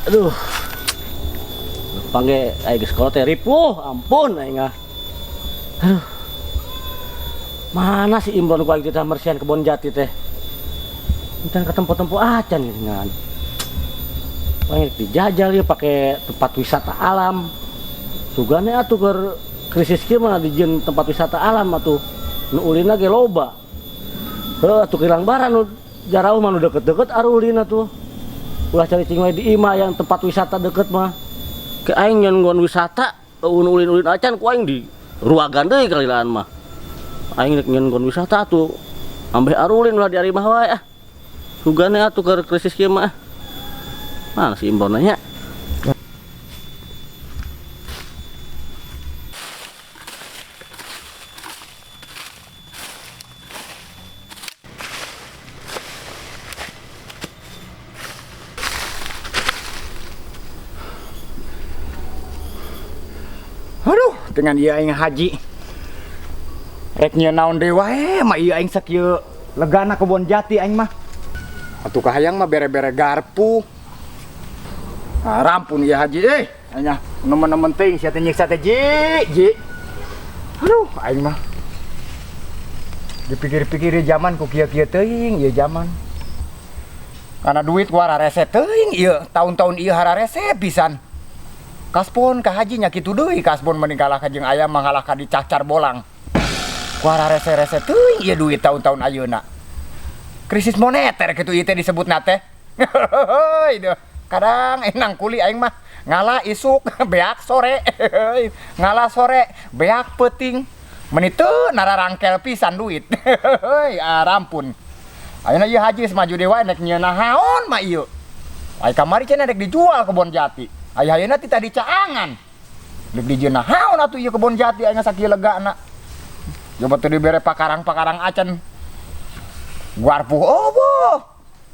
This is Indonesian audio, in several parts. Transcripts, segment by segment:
Aduh. Panggil aing geus kolot teh ripuh, ampun aing ah. Aduh. Mana si Imron ku aing teh mersihan kebon jati teh. Entan ke tempo-tempo acan dengan. Panggil dijajal ya pakai tempat wisata alam. Sugane atuh keur krisis kieu mah dijieun tempat wisata alam atuh. Nu ulina ge loba. Heuh atuh kilang baran nu jarauh mah nu deket-deket arulina tuh. Ulah cari cingwe di imah yang tempat wisata deket mah. Ke aing nyen nggon wisata ulin-ulin acan ku aing di ruagan deui kalilaan mah. Aing nyen nggon wisata tuh ambeh arulin ulah di ari mah wae ah. Sugane atuh keur krisis kieu mah. Mana si Imron nya? Aduh, dengan ieu aing haji. Rek nyeun naon deui wae mah ieu aing sakieu legana kebon jati aing mah. Atuh kahayang mah bere-bere garpu. Ah, rampun ieu haji nya nemen-nemen teuing sia teh nyiksa teh ji. Aduh, aing mah dipikir-pikir zaman ku kieu-kieu teuing ieu zaman. Karena duit ku hararese teuing ieu, tahun-tahun ieu hararese pisan. Kaspon ka haji nya kitu deui, kaspon mending kalah ka jeung aya mangalah ka dicacar bolang. Kuara rese-rese teuing ieu duit tahun-tahun ayeuna. Krisis moneter kitu ieu teh disebutna teh. Heuh, kadang enang kuli aing mah ngalah isuk beak sore. Ngalah sore beak peuting. Meuni teu nararangkel pisan duit. Heuh, rampun. Ayeuna ieu haji geus maju deui wae nek nyieun naon mah ieu. Ai kamari cenah rek dijual kebon jati. Ayeuna teh tadi caangan. Dek dijieun naon atuh ieu kebon jati aya sakieu legana. Coba teh dibere pakarang-pakarang acan. Garpu eueuh.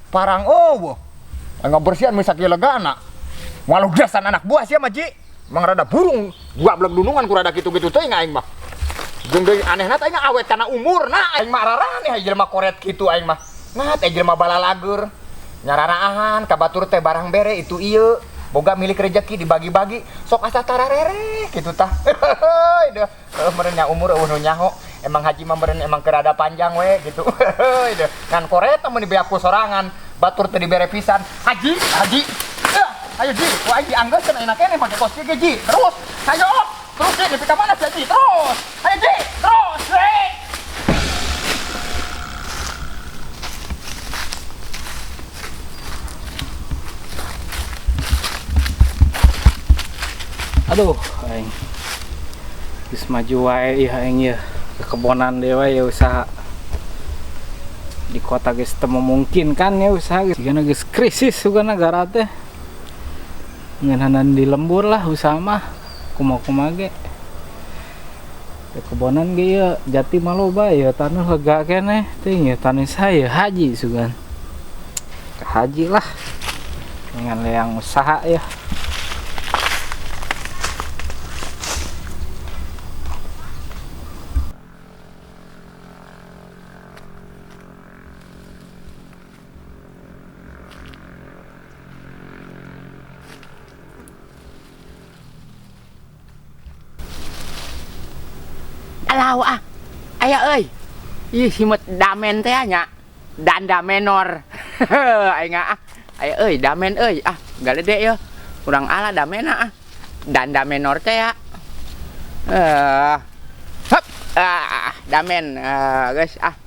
Parang eueuh. Aya bersihan mah sakieu legana. Walau dasan anak buah sia mah ji. Mang rada burung goblok dunungan ku rada kitu-kitu teuing aing mah. Jeung deui anehna teh aing awet kana umurna aing mah rarane aya jelema koret kitu aing mah. Ngat aya jelema balalagur. Nyararaahan ka batur teh barang bere itu ieu. Boga milik rezeki dibagi-bagi sok asa tararere gitu tah. Heuh meureun nya umur eueuh nu nyaho emang haji mah meureun emang kerada panjang we gitu. Heuh ngan koreta mun dibeaku sorangan batur teh dibere pisan haji ayo ji ku aing dianggeuskeun ayeuna keneh make kos ge ji terus ayo terus ji nepi ka mana ji terus ayo ji terus we. Aduh, aing geus maju wae ieu aing ieu ke kebonan deui wae ya usaha. Di kota geus teu memungkinkan ya usaha geus sigana geus krisis juga negara teh. Ngeunaan di lembur lah usaha mah kumaha-kumaha ge. Ke kebonan ge ieu jati mah loba ya taneuh lega keneh teuing ya taneuh saya haji sugan. Ke haji lah. Dengan yang usaha ya. Alau ah, aya euy. Ih himut damen teh nya. Danda menor. Aing ah. Aya euy damen euy. Ah, galede ye. Urang ala damena ah. Danda menor teh ya. Hop. Damen geus ah.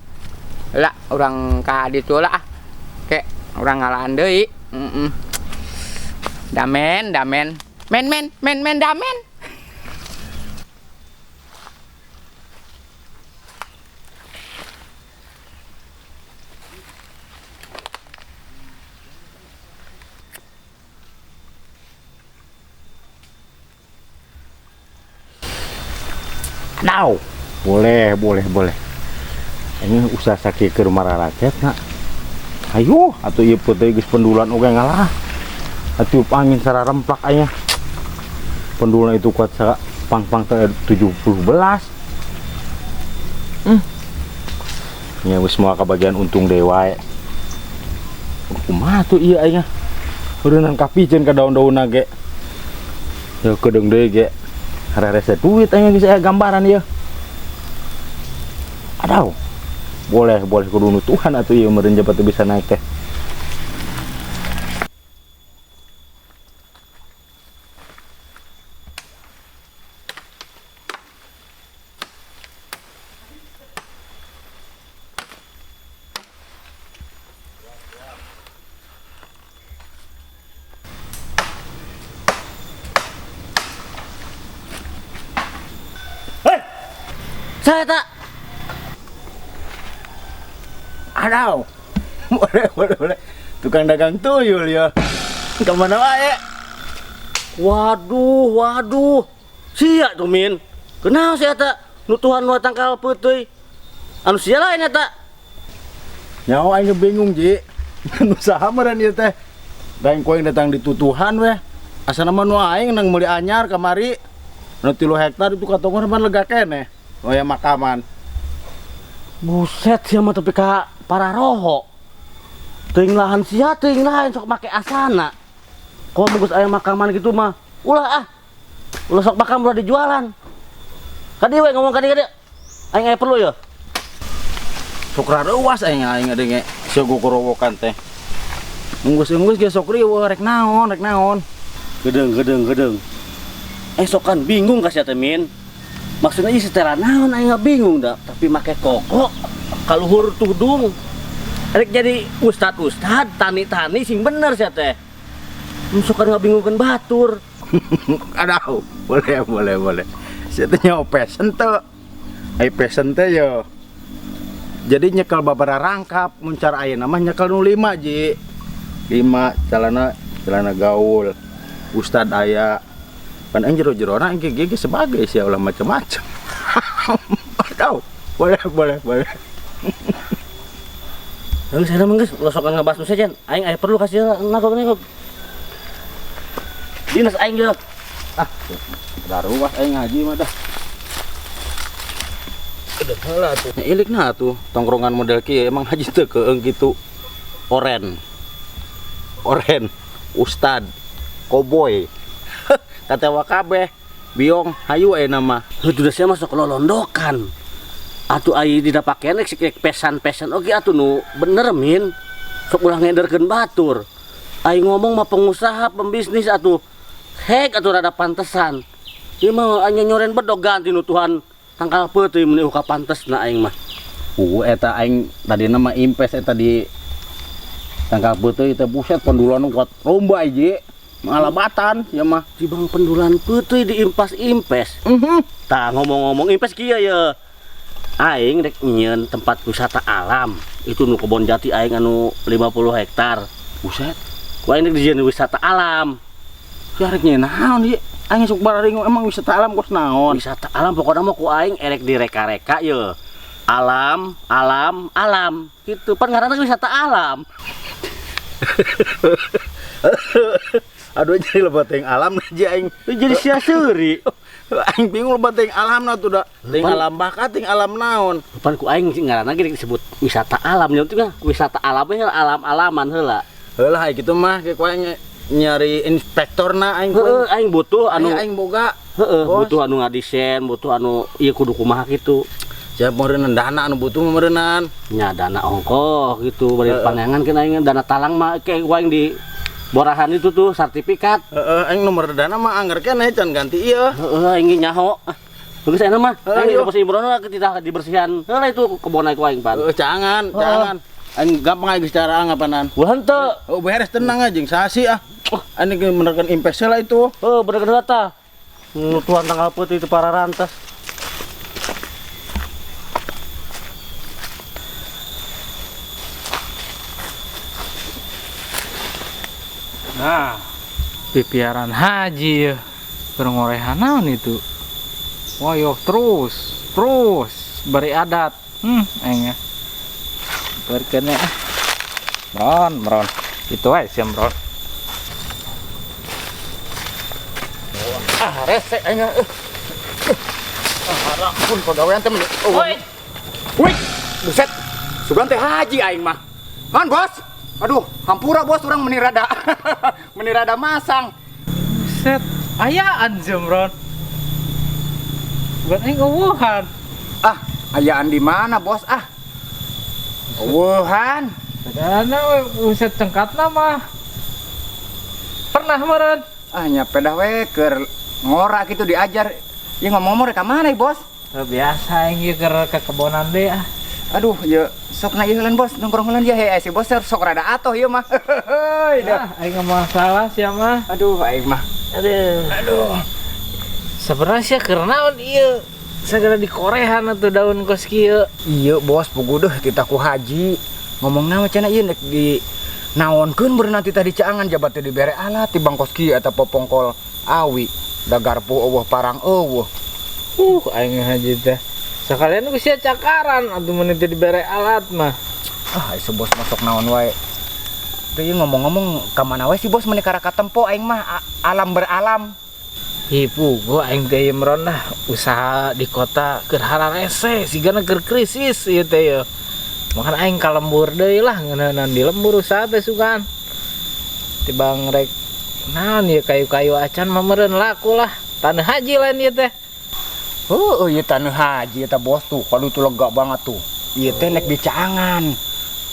Lah urang ka ditu lah ah. Ke urang ngalaan deui. Damen. Men damen. Now, boleh. Ini usaha sakieu keur mararaket na. Ayo, atuh ieu peuting geus pendulan oge ngalah. Atuh angin sararemplak aya. Pendulan itu kuat sa pang-pang teh 70 belas. Ya wis moal kabagian untung deui wae. Kumaha tuh ieu aya? Urunan kapiceun ka daun-daunna ge. Ya kedeung deui ge. Rese duit aing geus aya gambaran ieu. Aduh. Boleh kudu nutuhan atuh ieu meureun jabat bisa naik teh. Saya tak. Aduh. Boleh. Tukang dagang tuyul ya. Kemana wae? Waduh. Sia tuh Min. Kenapa saya tak? Nutuhan nu tangkal peuteui. Anu sia lain eta. Nyawa aing bingung Ji. Nu saha meureun ieu teh? Daeng koeng datang ditutuhan weh. Asana mah nu aing nang meuli anyar kamari. Nu 3 hektar itu katongan mah lega keneh. Oh ya makaman. Buset sia mah tapi ka para roho. Teuing lahan sia teuing lain sok make asana. Kalau bagus aya makaman gitu mah. Ulah sok makam ulah dijualan. Kadi we ngomong kadi. Aing aya perlu ya. Sok rareuwas aing ngadenge siogo korowokan teh. Unggus ge sok riweuh rek naon. Gedeng. Sokan bingung kasih teh Min. Maksudnya ieu setelan naon aing bingung dah, tapi make koko kaluhur tudung. Rek jadi ustad tani sing bener sia teh. Sokan ngabingungkeun batur. Aduh, boleh. Sia teh nyawa pesen teh. Ai pesen teh yo. Jadi nyekel babara rangkap muncar ayeuna mah nyekel nu 5 Ji. 5 celana gaul. Ustad aya kan aing jero-jerona aing ge sebagai sia ulah macam-macam. Aduh, boleh. Geus sana mah geus lo sokan ngabas nu sajen. Aing aya perlu kasih nagog. Dinas aing geus. Daruah aing ngaji mah dah. Kedeuk heula tuh. Ilikna tuh tongkrongan model kieu emang haji teu keung kitu. Oren. Ustad. Koboy. Katewa kabeh. Biong hayu ayeuna mah. Heuh sia masuk lolondokan. Atuh ai dina pakaian rek pesan oge atuh nu bener Min. Sok ulah ngenderkeun batur. Ai ngomong mah pengusaha, pembisnis atuh. Hek atuh rada pantesan. Ieu mah anya nyoren bedog ganti nutuhan tangkal peuteui mun ka pantesna aing mah. Eta aing tadina mah impes eta di tangkal peuteui teh buset pendulan kuat lomba Ji. Ngalabatan ya mah. Dibang pendulan peuteui diimpas-impes. Tah ngomong-ngomong impes kieu ya. Aing rek nyieun tempat wisata alam. Itu nu kebon jati aing anu 50 hektar. Buset. Ku aing rek dijieun wisata alam. Ya rek nyieun naon Ji? Aing sok bararing emang wisata alam kos naon? Wisata alam pokoknya mah ku aing erek direka-reka ye. Alam. Gitu pan ngaranna wisata alam. Aduh jadi lebat teuing alam aja aing. Jadi sia seuri. Aing bingung lebat teuing alamna tuh da. Teuing alam baka teuing alam naon? Pan ku aing ngaranna ge disebut wisata alam nya teh wisata alamnya alam-alaman heula. Heula kitu mah ke ku aing nyari inspektorna aing. Heeh aing butuh anu aing boga. Heeh butuh anu ngadisen, butuh anu ieu kudu kumaha kitu. Siap meureunan dana anu butuh meureunan. Nya dana ongkoh gitu bari panengan kena aing dana talang mah ke ku aing di borahan itu tuh sertifikat. Aing nomor dana mah anggar keneh can ganti ieu. Aing nyaho. Geus aya mah. Aing pos imbrona kita dibersihan. Heula itu kebon ku aing pan. Jangan. Aing gampang aing cara ngapanan. Ulah henteu. Beres tenang aja jeung sasi ah. Aing benerkeun impes lah itu. Bener data. Nutuhan tanggal peuteui itu para rantas. Nah, pipiaran haji ya. Berngorehan naon itu. Woyo terus beri adat. Engnya. Berkene Meron. Itu aja sih Meron. Rese aing. Harapun pagawean teh Woi, buset, sugan teh haji aing mah. Naon bos? Aduh, hampura bos orang menirada. Menirada masang. Set, ayaan Jemron. Buat aing eueuhan. Ah, ayaan di mana bos? Ah. Wuhan. Sadana we buset cengkatna mah. Pernah meureun. Ah nya pedah we keur ngora gitu diajar. Ya ngomong-ngomong rek ka mana bos? Biasa aing ieu keur ke kebonan deui ah. Aduh, ya sok na ieu heula bos, nongkrong heula ya si bos sok rada atoh ieu mah. Heuh, Ah, aing mah salah sia mah. Aduh, aing mah. Aduh. Sebenarnya keur naon ieu? Sagara di Korehan atuh daun kos kieu. Iya bos, pugu deh kita ku haji. Ngomong nama cenah ieu nek di naonkeun beureuh nanti tadi caangan jabat teu dibere alat ti bangkos kieu eta popongkol awi. Da garpu eueuh parang eueuh. Aing haji teh. Sakalian geus sia cakaran atuh mun teu dibere alat mah. Ah, ieu bos masuk naon wae. Teu ieu ngomong-ngomong ka mana wae si bos meuni ka tempo aing mah alam beralam. Hipu gua aing teh Imron dah usaha di kota keur hararese sigana keur krisis ieu teh ya. Makan aing ka lembur deui lah ngeuneunan di lembur usaha teh sugan. Tibang rek naon ieu kayu-kayu acan mah meureun laku lah. Taneuh haji lain ieu teh. Oh, ieu taneuh haji eta bos tuh, kalau tuh lega banget tuh. Ieu teh nek di Caangan.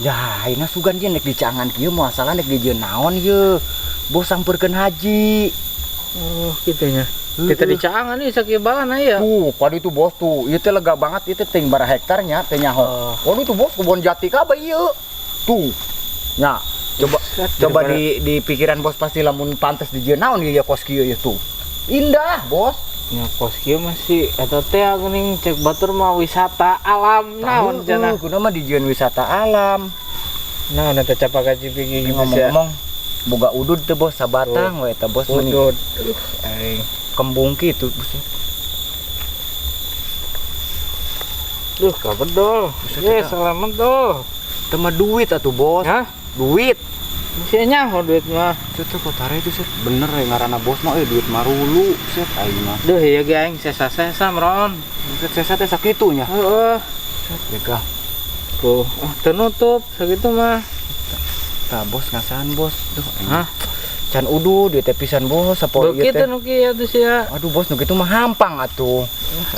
Ya, ayeuna sugan ieu nek di Caangan kieu moal salah nek di jeun naon ieu. Bos sampeurkeun haji. Oh, kitu nya. Kita di Caangan nih sakieu balan aya. Padu itu bos tuh, ieu teh lega banget, ieu teh ting bara hektarnya teh nyaho. Waduh tuh bos kebon jati kabeh ieu. Tuh. Nya, coba di pikiran bos pasti lamun pantes di jeun naon ieu kos kieu ieu tuh. Indah, bos. Nya kos kieu masih eta teh geuning cek batur mah wisata alam naon cenah. Kudu mah di jeun wisata alam. Naon eta capaka cipiki gitu sia. Ngomong-ngomong boga udud teh bos sabatang we eta bos meuni. Udud. Aing Kembung kitu bos. duh kabedol. Ye selamat doh. Teu mah duit atuh bos. Hah? Duit. Masih nyaho duit mah. Set teh kotare itu set bener ya ngaranna bos mah duit marulu set aing mah. Duh ieu ge aing sesa-sesa mron. Set sesa teh sakitunya. Heeh. Set bega. Tuh, teu nutup sakitu mah. Tah bos ngasaan bos. Duh aing. Hah? Can udu duit teh pisan bos sapoe ieu Begitu teh. nu kieu atuh sia. Aduh bos nu kitu mah hampang atuh.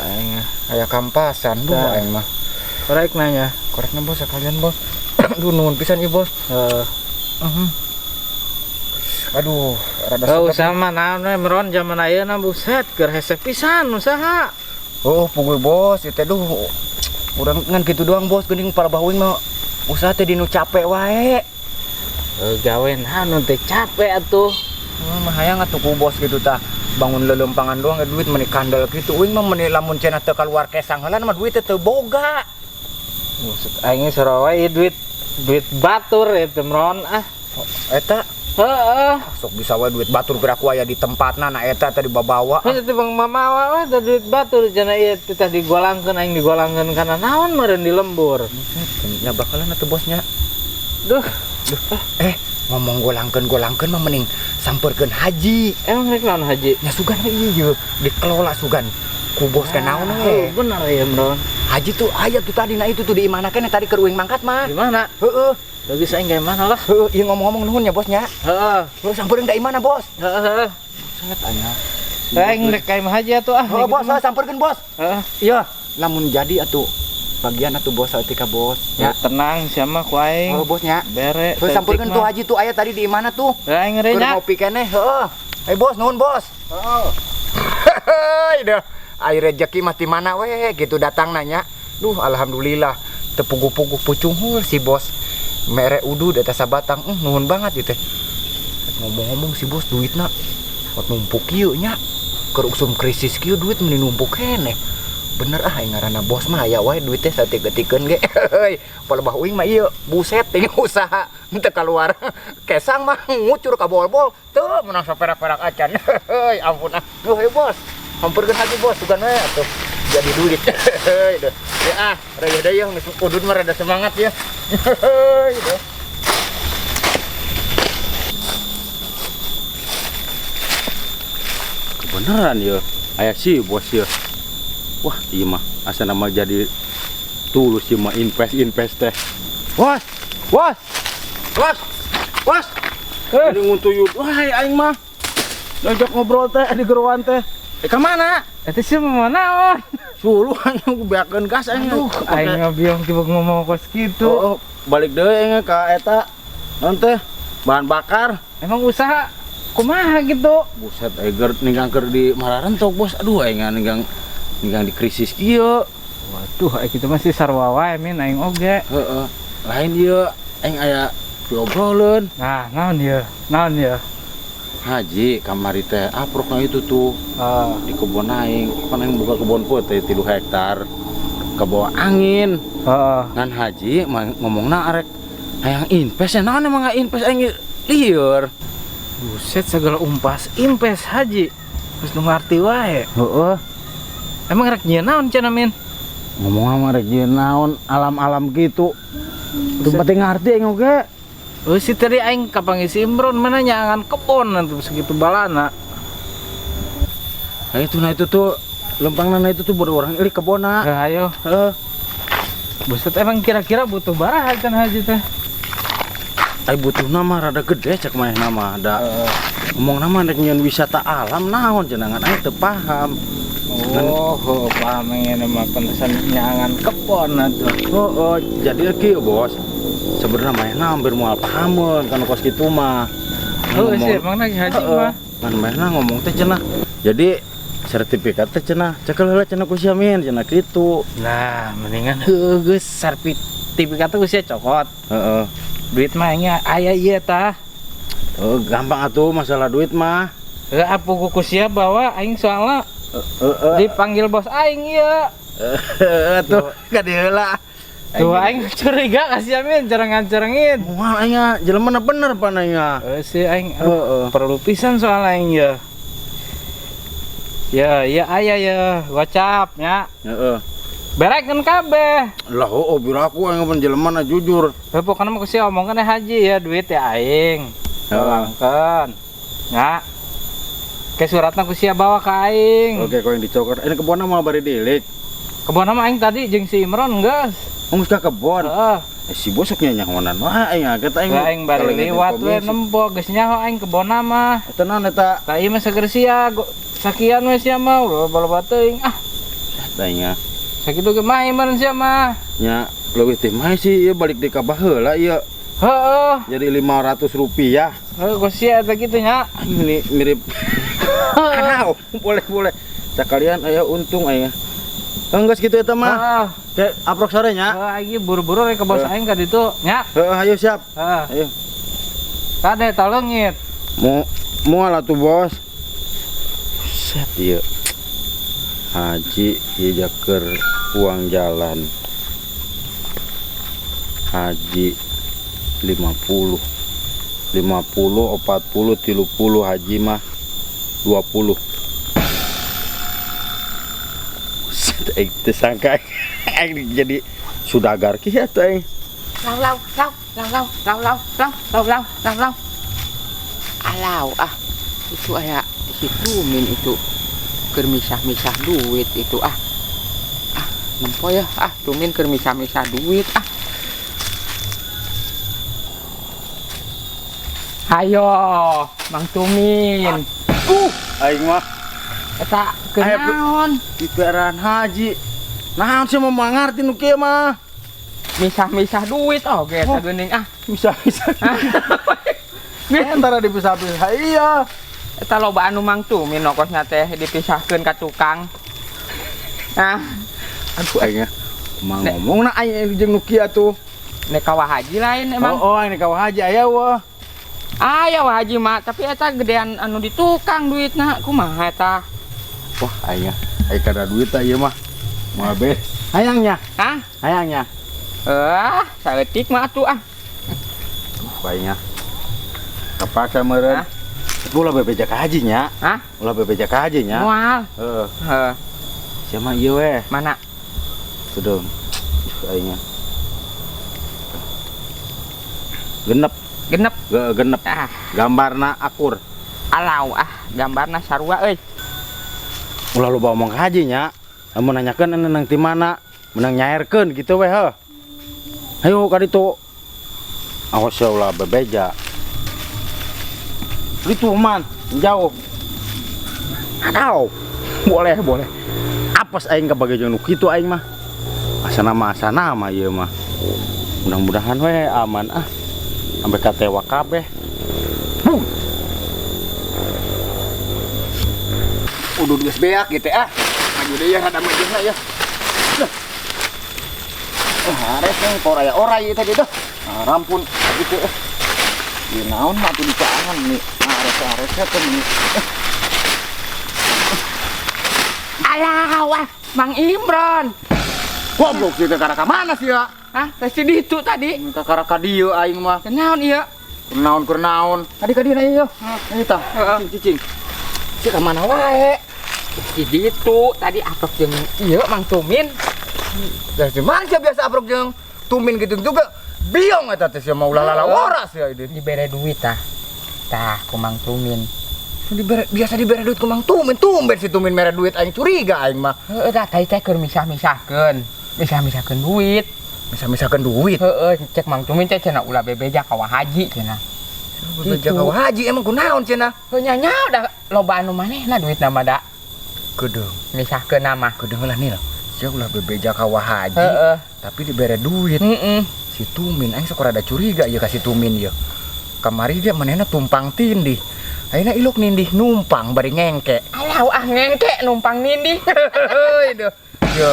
Aing Aya kampasan duh Tah. aing mah. korek nanya. Korekna bos sekalian bos. Duh nuhun pisan ieu bos. Aduh, rada Gak sedep. usah mah naon we mron zaman ayeuna buset keur hese pisan usaha. Oh, puguh bos, itu duh. Urang ngan kitu doang bos, geuning palebah uing mah usaha teh dinu capek wae. Gawe naon teh capek atuh. Mah hayang atuh ku bos gitu tah. Bangun lelempangan doang duit meuni kandel kitu. Uing mah meuni lamun cenah teu kaluar kesang heula mah duit teh teu boga. Maksud aing sarawa ieu duit batur eta mron ah. Eta Heeh. sok bisa wae duit batur gerak wae di tempatna na eta teh dibabawa. Hanya teh Bang Mamawa da duit batur cenah ieu teh digolangkeun aing digolangkeun kana naon meureun di lembur. Nya bakalan atuh bosnya. Duh, Ngomong golangkeun mah mending sampeurkeun haji. emang rek naon haji? Nya sugan ieu dikelola sugan. Ku bos ka naon we. Bener ya, Bro. Haji tuh aya tuh tadi na itu tuh di imanakeun tadi keur uing mangkat mah. Di mana? Heeh. Lagi aing gawe mana lah? Heeh, ieu ngomong-ngomong nuhun ya bosnya. Heeh. Lu sampeurkeun da imana bos? Heeh. Sangat anya. Aing rek kae mah haji atuh ah. Oh bos, sampeurkeun bos. Heeh. Iya, lamun jadi atuh bagian atuh bos saeutika bos. Ya tenang siapa ku aing. Oh bosnya. Bere. Terus sampeurkeun tuh haji tuh aya tadi di imana tuh? Aing Keur renya. ngopi keneh, heeh. Bos, nuhun bos. Heeh. Hei dah. Ai rezeki mah ti mana we gitu datang nanya. Duh alhamdulillah teu puguh-puguh pucung heul si bos. Mere udu da sabatang, nuhun banget ieu teh. Ngomong-ngomong si bos duitna buat numpuk kieu nya. Keur usum krisis kieu duit meni numpuk keneh. Bener ah aing ngaranna bos mah aya wae duit teh satik-tikeun ge. Heuy, palebah uing mah ieu buset ting usaha teu kaluar. Kesang mah ngucur ka bol-bol, teu menang saperak-perak acan. Heuy, ampun ah. Duh, bos. Hampurkeun hati bos, bukan we atuh. Jadi duit. Heuy, deh. Ya ah, raya deui geus udud mah rada semangat ya. Heuy, deh. Beneran ya, aya sih bos ya. Wah, iya mah asa nama jadi tulus sih mah invest teh. Bos. Bos. Bos. Bos. Ini nguntuyut. Wah, aing mah. Diajak ngobrol teh di geroan teh. Ka mana? Itu sih mau naon? Sulu aing beakeun gas aing. Aduh, aing ngabiong tiba ngomong kos gitu. Oh, balik deui aing ka eta. Naon teh? Bahan bakar. Emang usaha kumaha gitu? Buset, eger ninggang keur di Mararentok, Bos. Aduh, aing ninggang di krisis kieu. Waduh, kita masih sarwa wae min aing oge. Heeh. Lain ieu aing aya diobroleun. Nah, naon ya? Naon ya? Haji kamari teh aprokna itu tuh di kebun aing. Kan aing buka kebun putih 3 hektar. Kebawa angin. Heeh. Ngan Haji ngomongna arek hayang invest naon emang invest aing lieur. Buset segala umpas impes Haji. Terus nu ngarti wae. Heeh. Emang rek nyeun naon cenah min? Ngomong sama rek naon alam-alam gitu. Tuh penting ngarti aing oge. Oh si tadi aing kapangis Imron mana nyangan kebon nanti segitu balana. Nah itu tuh lempangna itu tuh baru orang iri kebona. Nah, ayo. Buset emang kira-kira butuh baraha can Haji teh? Ai butuh nama rada gede cek mah nama ada. Ngomong nama rek nyeun wisata alam naon jenengan aing teu paham. Oh, paham ini mah penesan nyangan kebon atuh. Oh, jadi kieu bos. Sebenarnya mah hampir moal pahameun kana kos kitu mah. Oh, sih emang lagi Haji mah. Mana ngomong teh cenah. Jadi sertifikat teh cenah. Cekel heula cenah ku Siamin cenah kitu. Nah, mendingan heuh geus sertifikat teh sia cokot. Heeh. Duit mah nya aya ieu tah. Oh, gampang atuh masalah duit mah. Heuh apu ku sia bawa aing soalna dipanggil bos aing ieu. Tuh ka dieu heula. Tuh aing curiga kasih Amin cereng-cerengin. Moal aing jelema bener pan aing. Si aing perlu pisan soal aing ya. Ya aya ya gocap nya. Heeh. Berekeun kabeh. Lah bira aku aing pan jelema na jujur. Pokokna mah kusi omongkeun Haji ya duit ya aing. Tolongkeun. Nya. Ke suratna kusi bawa ka aing. Oke, kau yang dicokot. Ini kebona mau bari dilik. Kebon mah aing tadi jeung si Imron geus. Geus ka kebon. Heeh. Si bosoknya nyahonan wah aing aget aing. Aing bari liwat we nempo geus nyaho aing kebonna mah. Eta naon eta? Ka ieu mah seger sia sakian we sia mah loba teuing ah. Aing Sakitu ge mah iman sia mah. nya leuwih teh mah sih ieu balik di ka baheula ieu. Heeh. Jadi Rp500. Heuh ku sia eta kitu nya. Ini mirip. Boleh. Sekalian aya untung aing. Enggeus kitu eta mah. Heeh. Kayak aprok sore nya. Heeh, buru-buru rek ke bos aing ka ditu nya. Heeh, ayo siap. Heeh. Ayo. Kade taleungit. Moal atuh bos. Set ieu. Haji ieu jaker uang jalan. Haji 50. 50, 40, 30 haji mah 20. Aing teu sangka aing jadi sudagar kieu atuh aing. Lau. Alau ah. Itu aya situ min itu. Keur misah-misah duit itu ah. Ah, nempo ya ah, tumin keur misah-misah duit ah. Hayo, Mang Tumin. Aing mah Eta kenaon? piperan haji. Naon sih mau ngarti nu kieu mah? Misah-misah duit oge eta geuning ah. Bisa. Antara dipisah-pisah iya. Eta loba anu Mang Tumin nokosna teh dipisahkeun ka tukang. Nah, Aduh aing mah ngomongna aing jeung nu kieu atuh. nek kawah haji lain emang. Oh, ini kawah haji aya wah. Aya wah haji mah, tapi eta gedean anu di tukang duitna. Kumaha eta? Wah, aing kada duit ieu mah. Moal beres. Hayangnya. Hah? Hayangnya. Saeutik mah atuh ah. Aing kapaksa meureun. Ulah bebeja ka haji nya. Hah? Ulah bebeja ka haji nya. Moal. Heeh. Sia mah ieu we. Mana? Tudung. Aing. Genep. Genep. Ah, Gambarna akur. alau ah, gambarna sarua euy. Ulah loba omong ka haji nya. Lamun nanyakeun nang ti mana, menang nyaerkeun kitu we heuh. Hayo ka ditu. Awas ulah bebeja. Itu man, jauh. Aduh. Boleh. Apes aing kabage jeung nu kitu aing mah. Asa nama ieu mah. Mudah-mudahan we aman ah. Sampai katewa kabeh. Udah geus beak gitu ah. Maju deui ya rada majunya ya. Hares yang kor aya orai tadi tuh. Rampun gitu. Ieu naon mah tuh dicaangan nih. Hares-haresnya tuh nih. Alah, wah, Mang Imron. Goblok sih teh ka mana sih ya? Hah, teh si ditu tadi. Ka ka dieu aing mah. Kenaon ieu? Kurnaon. Tadi ka dieu ieu. Eta. Cicing. Si ka mana wae? Si ditu tadi atok jeung ieu Mang Tumin. Dah si manja biasa aprok jeung Tumin gitu juga. Biong eta teh sia mau lalala waras ya ini. Dibere duit tah. Tah ku Mang Tumin. Biasa dibere duit ke Mang Tumin, tumben si Tumin mere duit aing curiga aing mah. Heeh, dah tadi teh keur misah-misahkeun. Misah-misahkeun duit. Misah-misahkeun duit. Heeh, cek Mang Tumin teh cenah ulah bebeja ka haji cenah. Bebeja ka haji emang kunaon cenah? Heuh nya da loba anu manehna duit nama da. Kedeung. Misahkeun nama. Kedeung lah nih lah. Sia ulah bebeja ka haji. Heeh. Tapi dibere duit. Heeh. Si Tumin aing sok rada curiga ieu ka si Tumin ieu. Kamari dia manehna tumpang tindih. Ayeuna iluk nindih numpang bari ngengke. Alah ngengke numpang nindih. Heuy deuh. Yo,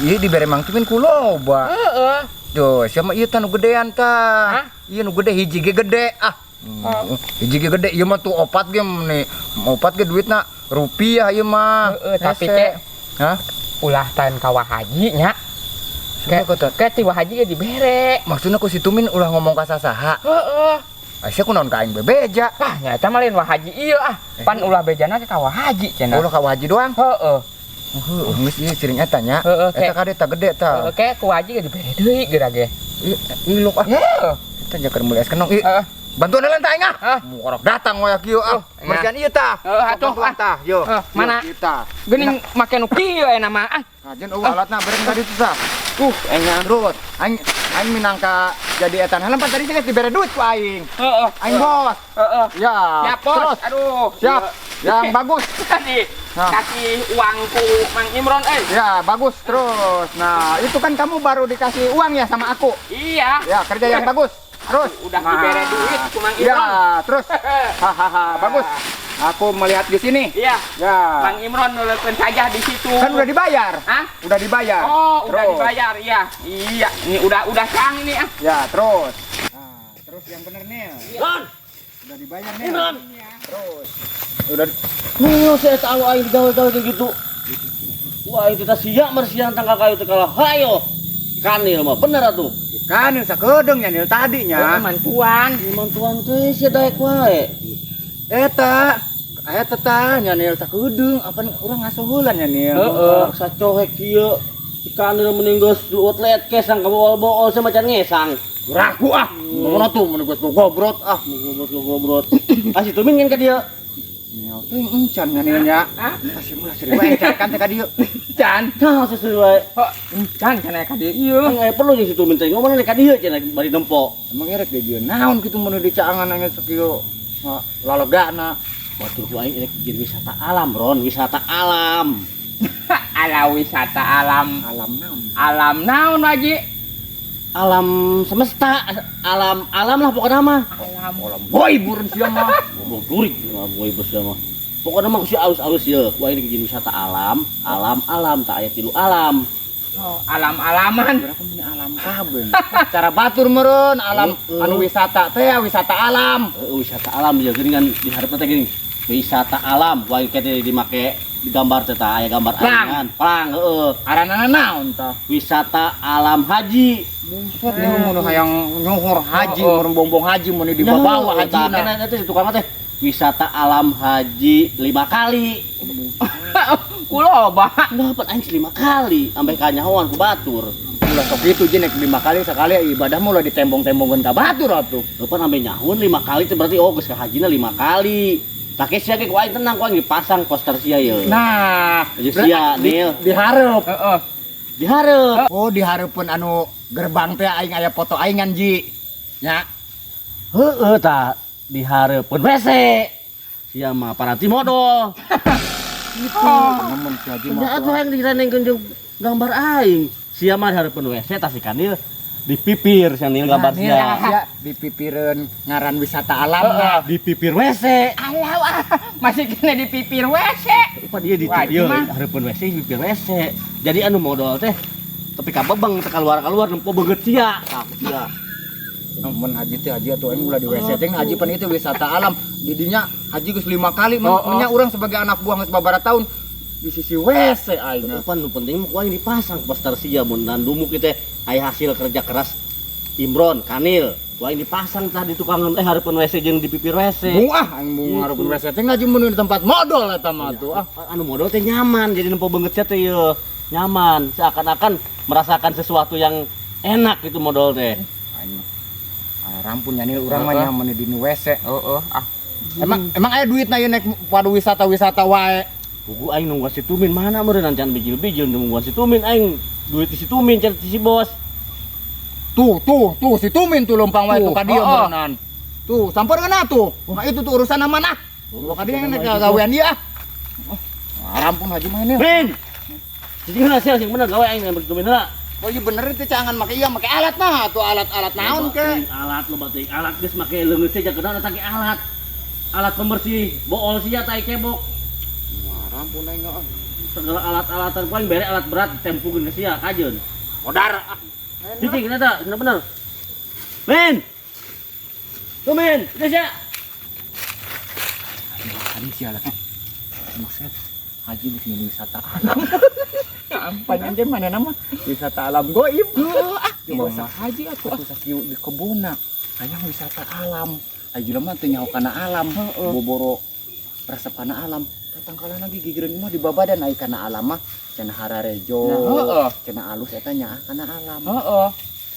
ieu dibere Mang Tumin ku loba. Heeh. Tuh, sama ieu tah nu gedean tah. Hah? Ieu nu gede hiji ge gede. Ah. Hiji ge gede ieu mah tuh opat ge nih. Opat ge duitna rupiah ieu mah. Heeh, tapi Hese. ke Hah? ulah tahan ka haji nya. Siapa kata? Ke ti haji ge dibere. Maksudna ku si Tumin ulah ngomong ka sasaha. Heeh. Asa ku naon ka aing bebeja. Ah, nyata mah lain haji ieu ah. Pan ulah bejana ke ka haji cenah. Ulah ka haji doang. Heeh. Heuh, geus ieu cering eta nya. Heeh, Eta kade tah gede tah. Oke, ku haji ge dibere deui geura ge. Iluk ah. Heeh. Eta jaker muliaskeun nong. Heeh. Bantuan lain tah aing ah. Hah? Mukorok datang we kieu ah. Merjan ieu tah. Atuh tah. Yo. mana? Kita. Geuning make nu kieu aya mah ah. Ajen alatna beren tadi tuh tah. Engan terus. Aing minangka jadi etan helm tadi geus dibere duit ku aing. Heeh. Aing bos. Heeh. Ya. Siap, Bos. Terus. Aduh. Siap. Yang bagus. Tadi Nah. kasih uangku Mang Imron Ya, bagus terus. Nah, itu kan kamu baru dikasih uang ya sama aku. Iya. Ya, kerja yang bagus. Terus. Udah dibere duit ku Mang Imron. Ya, terus. Hahaha, bagus. Aku melihat di sini. Iya. Ya. Mang Imron nuliskeun saja di situ. Kan udah dibayar. Hah? Udah dibayar. Oh, udah Terus. dibayar. Iya. Iya. Ini udah sang ini ah. Ya, terus. Nah, terus yang bener nih. Ron, Udah dibayar nih. Imron. Terus. Udah saya tahu aing gawe-gawe kayak gitu. Wah, itu teh sia marsian tangka kayu teh kalah hayo. Kanil mah bener atuh. kan sakedeung nya nil tadinya. Mantuan. Mantuan teh sia daek wae. Eta tah nya nil sakedeung apa urang ngasuhulan nya nil. Heeh, sacohek kieu. Si Kanil mending geus outlet kesang ka bool-bool sama macan ngesang. Raku ah. Ngomong atuh mun geus gobrot ah. Gobrot. Asih Tumin kan ka dieu. Nil teh encan nya nilnya. Kasih mah seri wae kan teh ka dieu. Can. Nah, sesuai wae. Can cenah ka dieu ieu. Kan aya perlu jeung si Tumin teh ngomongna ka dieu cenah bari dempo. Emang erek dia dia naon kitu mun dicaangan anya sakieu lalegana. Batur ku aing rek jadi wisata alam, Ron, wisata alam. Ala wisata alam. Alam naon? Alam naon Haji? Alam semesta, alam lah pokoknya mah. Alam. Boy burun sia mah. Goblok turik, boy bos mah. Pokoknya mah kusi alus-alus ya. Wah ini jadi wisata alam tak aya tilu alam. Oh, alam-alaman. Berapa punya alam kabeh. Cara batur meureun alam anu wisata teh wisata alam. Wisata alam ya geuning kan dihareup teh geuning. Wisata alam, wah kete dimake digambar teh tah aya gambar arangan. Plang heeh. Aranana naon tah? Wisata alam haji. Buset nih mun hayang nyohor haji, mun bombong haji mun di bawah hajina. Kana teh tukang teh wisata alam haji 5 kali. Kuloba. Dapat aing 5 kali sampai kanyahoan ku batur. Ulah sok kitu jenek 5 kali sekali ibadah mah ulah ditembong-tembongkeun ka batur atuh. Depan sampai nyahun 5 kali itu berarti oh geus ka hajina 5 kali. Take sia ge ku aing tenang ku aing dipasang poster sia ye. Nah, Aja sia Nil. dihareup. Heeh. Dihareup. Oh, dihareupeun anu gerbang teh aing aya foto aingan Ji. Nya. Heeh tah dihareupeun WC. sia mah paranti modal. Nemen si Haji Nya mah. atuh yang diranengkeun jeung gambar aing. Sia mah hareupeun WC tah si Kanil dipipir si Kanil gambar sia. Ya dipipireun ngaran wisata alam. Dipipir WC. Alah, masih kena dipipir WC. Apa dia di Wah, dia gimana? hareupeun WC dipipir WC. Jadi anu modal teh tapi kabebeng teh keluar nempo beungeut sia. Sia. Nemen Haji teh Haji atuh aing ulah di WC teh Haji pan itu wisata alam. Didinya Haji geus 5 kali nya urang sebagai anak buah geus babaraha tahun di sisi WC aing. Pan nu penting mah kuaing dipasang poster sia mun dan dumuk teh aya hasil kerja keras Imron, Kanil. Kuaing dipasang tah di tukang hareupeun WC jeung dipipir WC. Muah aing mau ngarup WC teh ngaji mun di tempat modal eta mah tuh. Anu modal teh nyaman jadi nempo beungeut sia teh ieu. Nyaman, seakan-akan merasakan sesuatu yang enak itu modal teh. Aing rampun nyanyi urang mah nyaman di WC. Ah. Emang aya duitna ieu naik padu wisata-wisata wae. Buku aing nungguan si Tumin mana meureun can bijil-bijil nungguan si Tumin aing duit si Tumin can si bos. Tuh si Tumin tuh lempang wae tuh ka dieu berenang. Tuh sampeurkeun atuh. Nah itu tuh urusan amanah. Tuh ka dieu nek gawean ieu ah. Rampun Haji mah ini. Min. Jadi hasil yang bener gawe aing yang Tumin heula. Oh iya bener itu cangan make alat nah tuh alat naon ke? Alat lo batik alat geus make leungeut saja kenaon eta ge alat. Alat pembersih bool sia tai kebok. Rampun aing ah. Segala alat-alatan paling bere alat berat tempukeun ke sia kajeun. Modar. Cicing eta bener. Min. Tumin, geus ya. Tadi sia lah. Buset. Haji di sini wisata alam. Ampan anjir mana nama? Wisata alam goib. Masa Haji atuh sakieu di kebuna. Hayang wisata alam. Haji lemah teh nyaho kana alam. Boboro resep kana alam. Datang kala lagi gigireun mah di babadan ai kana alam mah cenah hararejo. Cenah alus eta nya kana alam.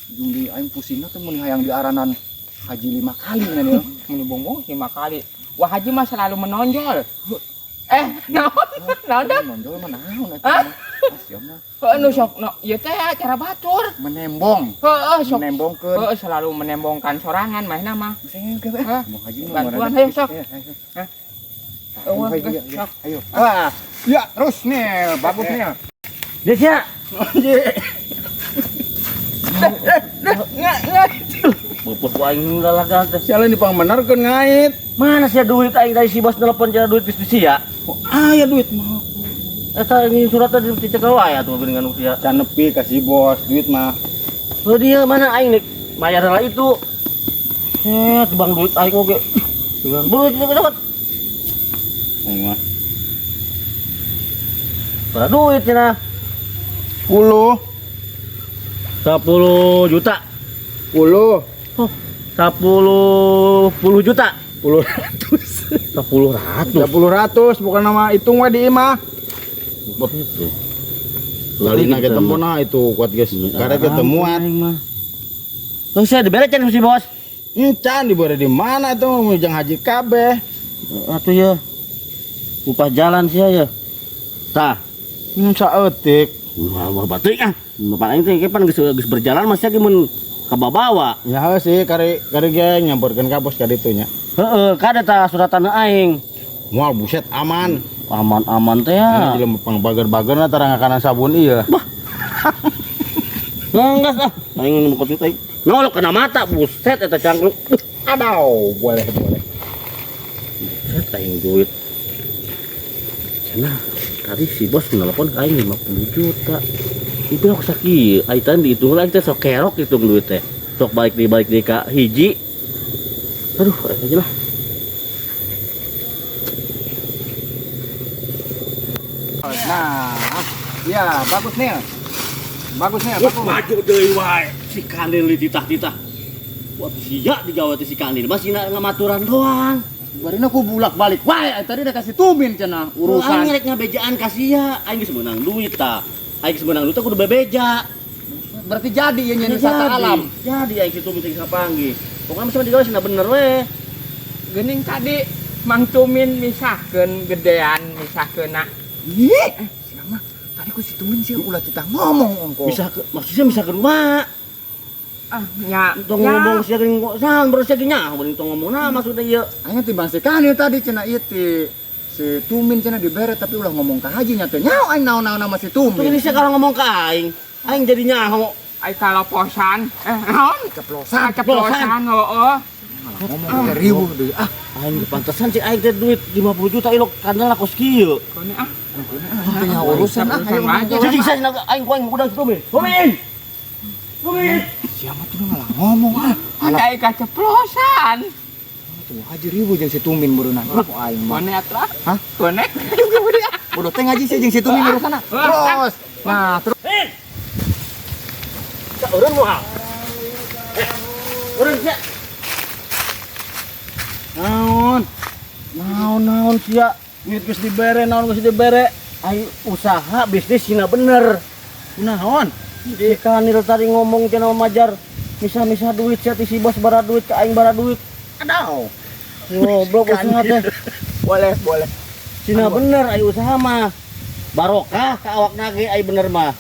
Jeung di aing pusingna teh mun hayang diaranan Haji 5 kali nya nih. Mun bongbong 5 kali. Wah, Haji mah selalu menonjol. Naon dah? Menonjol mah naon eta mah. Sia mah Anu sok ieu teh acara batur. menembong. Sok Menembongkeun. selalu menembongkan sorangan mahna mah. Sing ke beh. Mau Haji mah Bantuan marana. ayo sok. Ayo. Wah, ya terus nih, bagus nih. Geus ya. Bupus ku aing lalagan teh. Sialan dipang benerkeun ngait. Mana sia duit aing dari si bos nelpon cara duit bis sia. Aya duit mah. Eta ini suratna dicek wae atuh dengan usia. Can nepi kasih bos duit mah. Oh dia mana aing nih bayar lah itu. Bang duit aing oge. Dengan duit dapat. Aing mah Berapa duit cenah? 10 juta. 10 Oh, 10 juta. 10 10 ratus bukan nama hitung we di imah. Galina ketemu nah itu kuat guys. Karena ketemuan. Tuh saya diberecan si bos. Encan dibere di mana itu Mujang Haji kabeh. Atuh ya. Upah jalan sia ya. Tah, Saeutik. wah batik ah. Bapak aing teh kapan geus berjalan masih ge mun kababawa. Ya heuh sih kari ge nyamperkeun ka bos ka ditu nya. Heeh, kada tah suratan aing. Moal buset aman. Aman-aman teh Ini ya. jelema pangbager-bagerna tarang kana sabun ieu. Nanggas ah. Aing nu kopi teh. Nolok kena mata buset eta cangkluk. Aduh, boleh. Buset aing duit. Cenah tadi si bos nelpon ka aing 50 juta. Itu aku sakit, aitan dihitung lagi teh sok kerok hitung duit teh. Sok balik di ka hiji. Aduh, aja lah. Nah, ya bagus nih. Bagus. Maju deui wae si Kanil di titah-titah. Wah, sia digawe teh si Kanil, masih ngamaturan doang. Barina ku bulak-balik wae tadi udah kasih tumin cenah Urusan urusan. ngerek ngabejaan kasia, aing geus meunang duit tah. Aing geus meunang duit teh kudu bebeja. Berarti jadi ieu nya wisata alam. Jadi aing situ mesti kapanggih. Pokoknya mesti digawe cenah bener we. Geuning tadi Mang Tumin misahkeun gedean misahkeunna. Ih, siapa? mah. Tadi ku si tumin sih ulah kita ngomong ongko. Maksudnya bisa ke rumah. nya. Tong ngomong sia geuning naon baru sia nya mending tong ngomong nah maksudnya ieu. Aing timbang si Kanil tadi cenah ieu ti si Tumin cenah dibere tapi ulah ngomong ka haji nya teh nyaho aing naon-naon sama si Tuh Tumin. ini sia kalau ngomong ka aing jadi nyaho. Ai kalau posan. Naon? Ceplosan. Ceplosan heeh. Ngomong ke ribu deui. Ah, Aing pantesan sih aing teh duit 50 juta ilok kandang kos kieu. Kone ah. teu nya urusan ah. Urusan aja. Jadi saya aing kuaing udah Tumin. Tumin. Siapa tuh malah ngomong ah. Ada ikan ceplosan. Tuh haji ribu jeung si Tumin beureunan. Aku aing mah. Kone atuh. Hah? Kone. Bodoh teh ngaji sih jeung si Tumin urusan ah. Terus. Nah, terus Urang moal. Urang sia. Naon sia. Duit geus dibere, naon geus dibere. Aing usaha bisnis sina bener. Naon? Di Kanil tadi ngomong cenah majar misah-misah duit sia ti si bos bara duit ka aing bara duit. Adaw. Goblok usaha teh. boleh. Sina bener aing usaha mah. Barokah ka awakna ge aing bener mah.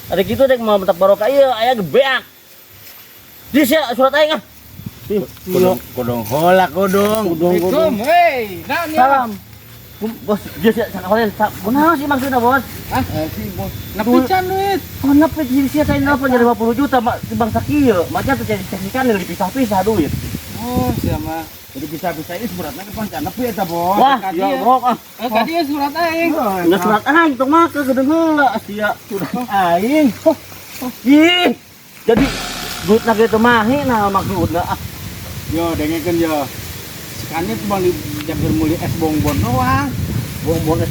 Ada gitu dek mau bentak barokah ieu aya gebeak. Di sia surat aing ah. Kodong hola kodong. Assalamualaikum. Hei, naon ya? Salam. Bos, dia sia sana kalian. Kunaon sih maksudna, Bos? Ah, si bos. Nepican duit. Oh, nepi di sia teh nelpon jadi 50 juta timbang sakieu. Maca teh jadi teknikan dipisah-pisah duit. Oh, siapa? Jadi bisa-bisa ini suratnya ke panca nepi eta bos. Wah, tadi ya ya. brok ah. Tadi ya surat aing. Nggak surat aing tong mah ke geudeung heula sia surat aing. Ih. Jadi duit lagi teu mahi nah maksudna ah. Yo dengekeun yo. Sekali tuh bang dijaga muli es bongbon doang.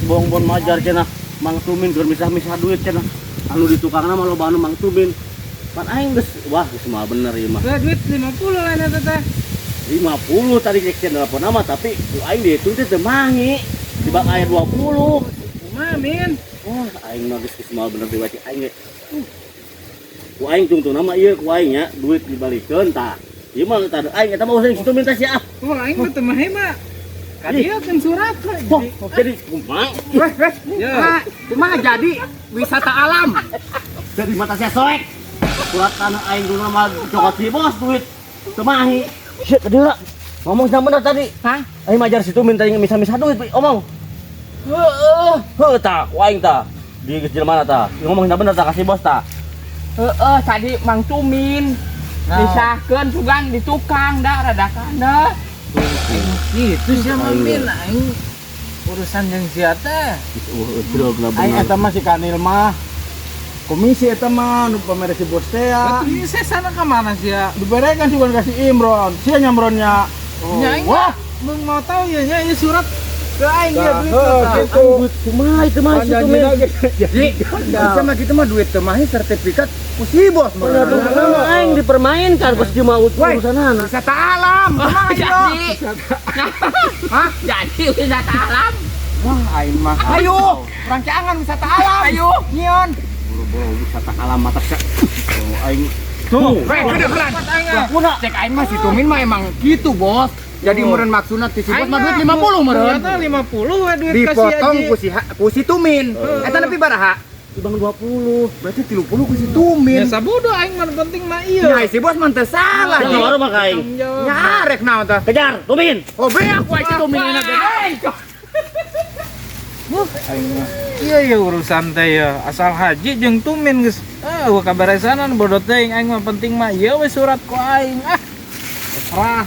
Bongbon majar cenah Mang Tumin keur misah-misah duit cenah. Anu di tukangna mah loba anu Mang Tumin. Pan aing geus wah geus mah bener ieu mah. Duit 50 lain eta teh. 50 tadi cek telepon nama tapi ku aing dihitung teh teu mahi. Tibak aya 20. Kumaha min? Wah, aing mah geus mah bener diwaci aing ge. Ku aing tungtung nama ieu ku aing nya duit dibalikeun tah. Ieu mah tah aing eta mah usah situ minta sia. Oh, aing mah teu mah mah. Kadieu kan surat Wah, jadi kumaha? Ya. Kumaha jadi wisata alam. Dari mata sia soek. Surat kana aing dulu mah cokot si bos duit teu mahi. Sia kedira. Ngomong yang bener tadi. Hah? Aing majar situ minta yang misah-misah duit, omong. Heuh tah, ku aing tah. Di geus jelema tah. Ngomong yang bener tah kasih bos tah. Tadi Mang Tumin misahkeun sugan di tukang da radakan da. Gitu sih Min, aing urusan jeung sia teh. Aing eta mah si Kanil mah komisi eta mah nu pamere si bos teh ya. Ini saya sana ke mana sih ya? Diberekan juga kasih Imron. Sia nyamronnya. Nya aing Wah, mah mau tahu ya nya ieu surat ke aing ya duit gitu. Kumaha itu mah situ men. Jadi sama kita mah duit teh mah sertifikat ku si bos mah. Aing dipermainkan pas cuma urusanana. Wisata alam. Kumaha Jadi. ieu? Hah? Jadi wisata alam. Wah, aing mah. Ayo, rancangan wisata alam. Ayo. Nyion. Boro-boro wisata alam mata sia. Aing Tuh, kedengeran. kuna Cek aing mah si Tumin mah emang gitu, Bos. Jadi meureun maksudna ti si bos mah duit 50 meureun. Ternyata 50 we duit kasih Dipotong aja. ku si Tumin. Eta nepi baraha? Bang 20. Berarti 30 ku si Tumin. Ya sabodo aing mah penting mah ieu. Nah, si bos mah teu salah. Jangan baru mah aing. Nyarek naon tah? Kejar, Tumin. Oh, beak wae si Tumin enak ge. Iya ya urusan teh ya. Asal haji jeung Tumin geus kaberesanan bodoh teh aing mah penting mah ieu we surat ku aing. Ah. Terserah.